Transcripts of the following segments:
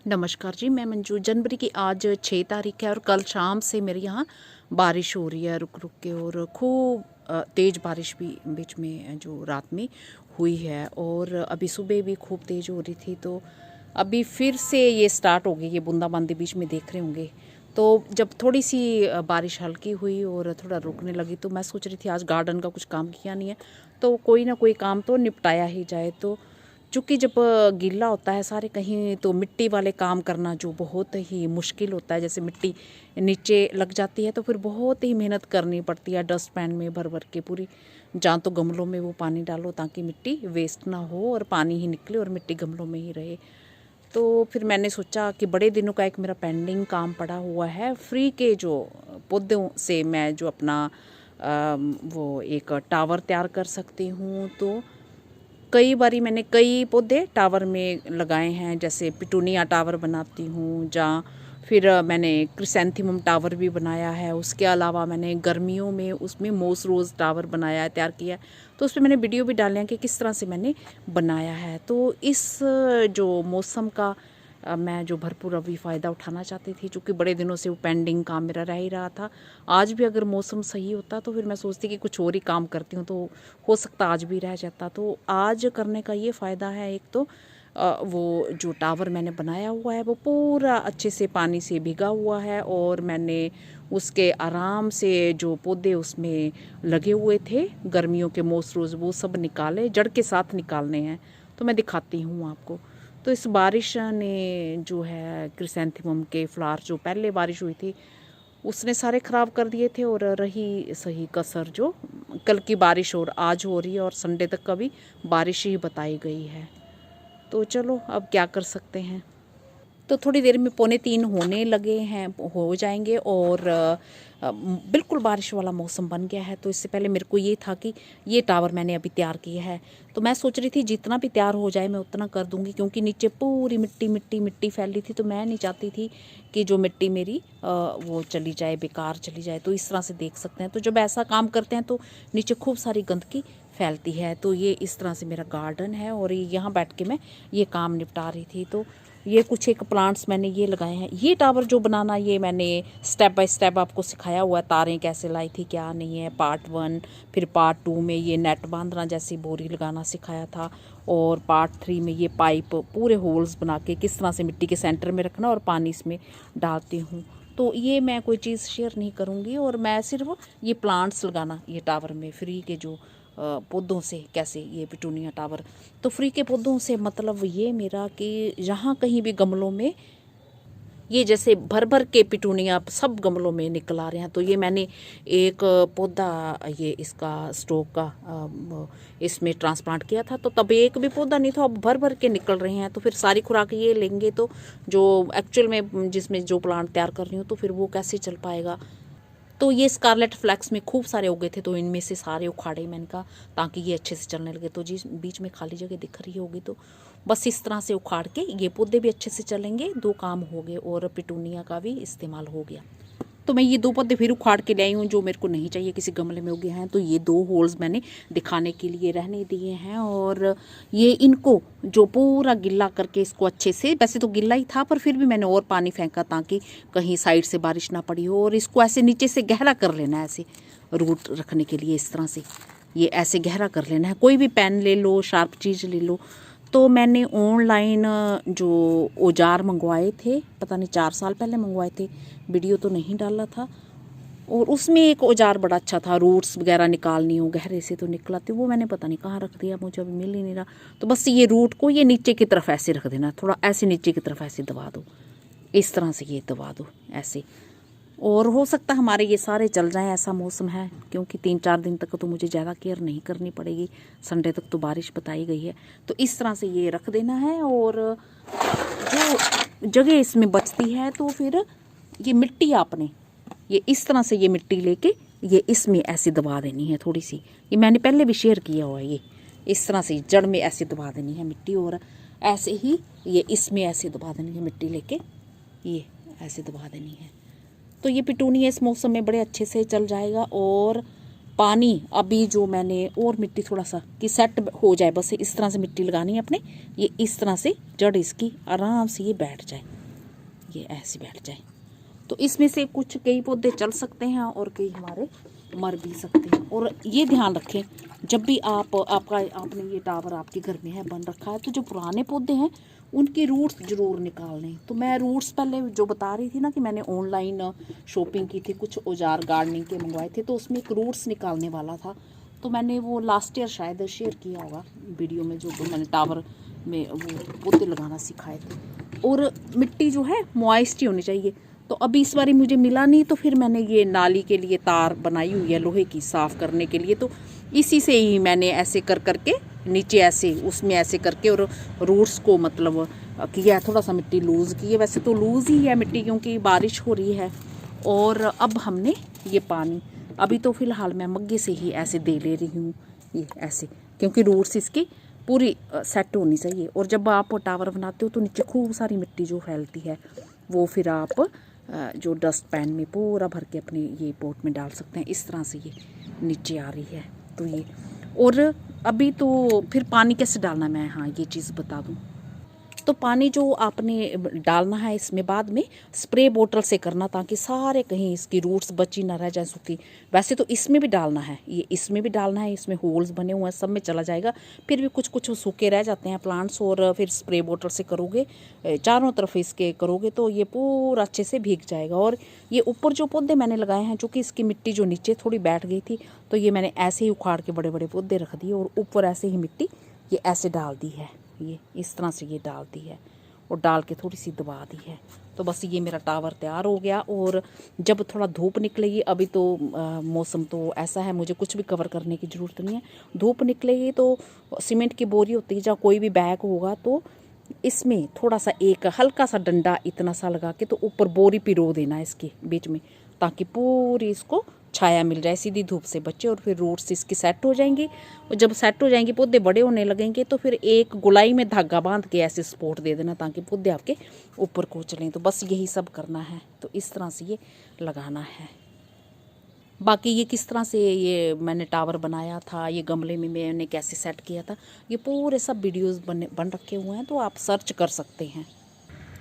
नमस्कार जी, मैं मंजू। जनवरी की आज 6 तारीख है और कल शाम से मेरे यहाँ बारिश हो रही है रुक रुक के, और खूब तेज़ बारिश भी बीच में जो रात में हुई है, और अभी सुबह भी खूब तेज़ हो रही थी। तो अभी फिर से ये स्टार्ट हो गई, ये बूंदाबांदी बीच में देख रहे होंगे। तो जब थोड़ी सी बारिश हल्की हुई और थोड़ा रुकने लगी, तो मैं सोच रही थी आज गार्डन का कुछ काम किया नहीं है, तो कोई ना कोई काम तो निपटाया ही जाए। तो चूँकि जब गीला होता है सारे कहीं, तो मिट्टी वाले काम करना जो बहुत ही मुश्किल होता है, जैसे मिट्टी नीचे लग जाती है तो फिर बहुत ही मेहनत करनी पड़ती है डस्ट पैन में भर भर के पूरी। जहाँ तो गमलों में वो पानी डालो ताकि मिट्टी वेस्ट ना हो और पानी ही निकले और मिट्टी गमलों में ही रहे। तो फिर मैंने सोचा कि बड़े दिनों का एक मेरा पेंडिंग काम पड़ा हुआ है, फ्री के जो पौधों से मैं जो अपना वो एक टावर तैयार कर सकती हूँ। तो कई बारी मैंने कई पौधे टावर में लगाए हैं, जैसे पिटूनिया टावर बनाती हूँ, जहाँ फिर मैंने क्रिसेंथेमम टावर भी बनाया है। उसके अलावा मैंने गर्मियों में उसमें मोस रोज़ टावर बनाया है, तैयार किया है। तो उस पर मैंने वीडियो भी डाले हैं कि किस तरह से मैंने बनाया है। तो इस जो मौसम का मैं जो भरपूर अभी फ़ायदा उठाना चाहती थी, चूँकि बड़े दिनों से वो पेंडिंग काम मेरा रह ही रहा था। आज भी अगर मौसम सही होता तो फिर मैं सोचती कि कुछ और ही काम करती हूँ, तो हो सकता आज भी रह जाता। तो आज करने का ये फ़ायदा है, एक तो वो जो टावर मैंने बनाया हुआ है वो पूरा अच्छे से पानी से भीगा हुआ है, और मैंने उसके आराम से जो पौधे उसमें लगे हुए थे गर्मियों के मोस रोज़, वो सब निकाले, जड़ के साथ निकालने हैं। तो मैं दिखाती हूँ आपको। तो इस बारिश ने जो है क्रिसेंथेमम के फ्लावर जो पहले बारिश हुई थी उसने सारे ख़राब कर दिए थे, और रही सही कसर जो कल की बारिश और आज हो रही है, और संडे तक का भी बारिश ही बताई गई है। तो चलो अब क्या कर सकते हैं। तो थोड़ी देर में 2:45 होने लगे हैं, हो जाएंगे, और बिल्कुल बारिश वाला मौसम बन गया है। तो इससे पहले मेरे को ये था कि ये टावर मैंने अभी तैयार किया है, तो मैं सोच रही थी जितना भी तैयार हो जाए मैं उतना कर दूंगी, क्योंकि नीचे पूरी मिट्टी मिट्टी मिट्टी फैली थी। तो मैं नहीं चाहती थी कि जो मिट्टी मेरी वो चली जाए, बेकार चली जाए। तो इस तरह से देख सकते हैं, तो जब ऐसा काम करते हैं तो नीचे खूब सारी गंदगी फैलती है। तो ये इस तरह से मेरा गार्डन है, और यहाँ बैठ के मैं ये काम निपटा रही थी। तो ये कुछ एक प्लांट्स मैंने ये लगाए हैं। ये टावर जो बनाना, ये मैंने स्टेप बाय स्टेप आपको सिखाया हुआ है। तारें कैसे लाई थी, क्या नहीं है, पार्ट 1। फिर पार्ट 2 में ये नेट बांधना जैसी बोरी लगाना सिखाया था, और पार्ट 3 में ये पाइप पूरे होल्स बना के किस तरह से मिट्टी के सेंटर में रखना और पानी इसमें डालती हूँ। तो ये मैं कोई चीज़ शेयर नहीं करूँगी, और मैं सिर्फ ये प्लांट्स लगाना ये टावर में फ्री के जो पौधों से, कैसे ये पिटूनिया टावर। तो फ्री के पौधों से मतलब ये मेरा कि जहाँ कहीं भी गमलों में ये जैसे भर भर के पिटूनिया सब गमलों में निकल आ रहे हैं। तो ये मैंने एक पौधा ये इसका स्टॉक का इसमें ट्रांसप्लांट किया था, तो तब एक भी पौधा नहीं था, अब भर भर के निकल रहे हैं। तो फिर सारी खुराक ये लेंगे तो जो एक्चुअल में जिसमें जो प्लांट तैयार कर रही हूँ, तो फिर वो कैसे चल पाएगा। तो ये स्कारलेट फ्लैक्स में खूब सारे उगे थे, तो इनमें से सारे उखाड़े मैंने कहा ताकि ये अच्छे से चलने लगे। तो जिस बीच में खाली जगह दिख रही होगी, तो बस इस तरह से उखाड़ के ये पौधे भी अच्छे से चलेंगे। 2 काम हो गए, और पिटूनिया का भी इस्तेमाल हो गया। तो मैं ये 2 पौधे फिर उखाड़ के ले आई हूँ जो मेरे को नहीं चाहिए, किसी गमले में उगे हैं। तो ये 2 होल्स मैंने दिखाने के लिए रहने दिए हैं, और ये इनको जो पूरा गिल्ला करके इसको अच्छे से, वैसे तो गिल्ला ही था पर फिर भी मैंने और पानी फेंका ताकि कहीं साइड से बारिश ना पड़ी हो। और इसको ऐसे नीचे से गहरा कर लेना है, ऐसे रूट रखने के लिए इस तरह से ये ऐसे गहरा कर लेना है। कोई भी पेन ले लो, शार्प चीज़ ले लो। तो मैंने ऑनलाइन जो औजार मंगवाए थे, पता नहीं 4 साल पहले मंगवाए थे, वीडियो तो नहीं डाला था। और उसमें एक औजार बड़ा अच्छा था, रूट्स वगैरह निकालनी हो गहरे से तो निकला, तो वो मैंने पता नहीं कहाँ रख दिया, मुझे अभी मिल ही नहीं रहा। तो बस ये रूट को ये नीचे की तरफ ऐसे रख देना, थोड़ा ऐसे नीचे की तरफ ऐसे दबा दो, इस तरह से ये दबा दो ऐसे। और हो सकता है हमारे ये सारे चल जाएं, ऐसा मौसम है, क्योंकि 3-4 दिन तक तो मुझे ज़्यादा केयर नहीं करनी पड़ेगी। संडे तक तो बारिश बताई गई है। तो इस तरह से ये रख देना है, और जो जगह इसमें बचती है तो फिर ये मिट्टी आपने ये इस तरह से ये मिट्टी लेके ये इसमें ऐसे दबा देनी है थोड़ी सी। ये मैंने पहले भी शेयर किया हुआ है। ये इस तरह से जड़ में ऐसे दबा देनी है मिट्टी, और ऐसे ही ये इसमें ऐसे दबा देनी है मिट्टी लेके, ये ऐसे दबा देनी है। तो ये पिटूनिया इस मौसम में बड़े अच्छे से चल जाएगा। और पानी अभी जो मैंने और मिट्टी थोड़ा सा कि सेट हो जाए, बस इस तरह से मिट्टी लगानी है अपने, ये इस तरह से जड़ इसकी आराम से ये बैठ जाए, ये ऐसे बैठ जाए। तो इसमें से कुछ कई पौधे चल सकते हैं और कई हमारे मर भी सकते हैं। और ये ध्यान रखें, जब भी आपने ये टावर आपके घर में है बन रखा है, तो जो पुराने पौधे हैं उनके रूट्स ज़रूर निकालने। तो मैं रूट्स पहले जो बता रही थी ना कि मैंने ऑनलाइन शॉपिंग की थी, कुछ औजार गार्डनिंग के मंगवाए थे, तो उसमें एक रूट्स निकालने वाला था, तो मैंने वो लास्ट ईयर शायद शेयर किया होगा वीडियो में, जो मैंने टावर में वो पौधे लगाना सिखाए थे। और मिट्टी जो है मॉइस्ट ही होनी चाहिए। तो अभी इस बारी मुझे मिला नहीं, तो फिर मैंने ये नाली के लिए तार बनाई हुई है लोहे की साफ़ करने के लिए, तो इसी से ही मैंने ऐसे कर करके नीचे ऐसे उसमें ऐसे करके और रूट्स को मतलब किया है, थोड़ा सा मिट्टी लूज़ की है। वैसे तो लूज़ ही है मिट्टी क्योंकि बारिश हो रही है। और अब हमने ये पानी अभी तो फ़िलहाल मैं मग्गे से ही ऐसे दे ले रही हूँ, ये ऐसे, क्योंकि रूट्स इसकी पूरी सेट होनी चाहिए। और जब आप टावर बनाते हो तो नीचे खूब सारी मिट्टी जो फैलती है वो फिर आप जो डस्ट पैन में पूरा भर के अपने ये पॉट में डाल सकते हैं। इस तरह से ये नीचे आ रही है तो ये। और अभी तो फिर पानी कैसे डालना, मैं हाँ ये चीज़ बता दूँ। तो पानी जो आपने डालना है इसमें बाद में स्प्रे बोतल से करना, ताकि सारे कहीं इसकी रूट्स बची ना रह जाए सूखी। वैसे तो इसमें भी डालना है, ये इसमें भी डालना है, इसमें होल्स बने हुए हैं, सब में चला जाएगा। फिर भी कुछ कुछ सूखे रह जाते हैं प्लांट्स, और फिर स्प्रे बोतल से करोगे, चारों तरफ इसके करोगे तो ये पूरा अच्छे से भीग जाएगा। और ये ऊपर जो पौधे मैंने लगाए हैं, चूँकि इसकी मिट्टी जो नीचे थोड़ी बैठ गई थी, तो ये मैंने ऐसे ही उखाड़ के बड़े बड़े पौधे रख दिए और ऊपर ऐसे ही मिट्टी ये ऐसे डाल दी है, ये इस तरह से ये डाल दी है और डाल के थोड़ी सी दबा दी है। तो बस ये मेरा टावर तैयार हो गया। और जब थोड़ा धूप निकलेगी, अभी तो मौसम तो ऐसा है, मुझे कुछ भी कवर करने की ज़रूरत नहीं है। धूप निकलेगी तो सीमेंट की बोरी होती है, जहाँ कोई भी बैग होगा तो इसमें थोड़ा सा एक हल्का सा डंडा इतना सा लगा के तो ऊपर बोरी पिरो देना है इसके बीच में, ताकि पूरी इसको छाया मिल जाए, सीधी धूप से बचे। और फिर रूट्स इसकी सेट हो जाएंगी। और जब सेट हो जाएंगी, पौधे बड़े होने लगेंगे, तो फिर एक गोलाई में धागा बांध के ऐसे सपोर्ट दे देना, ताकि पौधे आपके ऊपर को चलें। तो बस यही सब करना है, तो इस तरह से ये लगाना है। बाकी ये किस तरह से ये मैंने टावर बनाया था, ये गमले में मैंने कैसे सेट किया था, ये पूरे सब वीडियोज़ बन रखे हुए हैं, तो आप सर्च कर सकते हैं।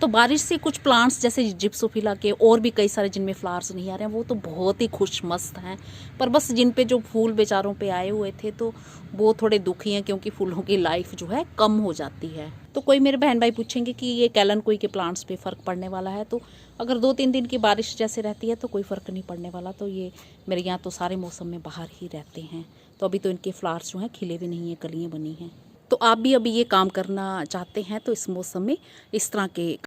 तो बारिश से कुछ प्लांट्स जैसे जिप्सोफिला के और भी कई सारे जिनमें फ्लावर्स नहीं आ रहे हैं, वो तो बहुत ही खुशमस्त हैं। पर बस जिन पे जो फूल बेचारों पे आए हुए थे तो वो थोड़े दुखी हैं, क्योंकि फूलों की लाइफ जो है कम हो जाती है। तो कोई मेरे बहन भाई पूछेंगे कि ये कैलन कोई के प्लांट्स पे फ़र्क पड़ने वाला है, तो अगर 2-3 दिन की बारिश जैसे रहती है तो कोई फ़र्क नहीं पड़ने वाला। तो ये मेरे यहाँ तो सारे मौसम में बाहर ही रहते हैं। तो अभी तो इनके फ्लावर्स जो हैं खिले भी नहीं हैं, कलियाँ बनी हैं। तो आप भी अभी ये काम करना चाहते हैं तो इस मौसम में इस तरह के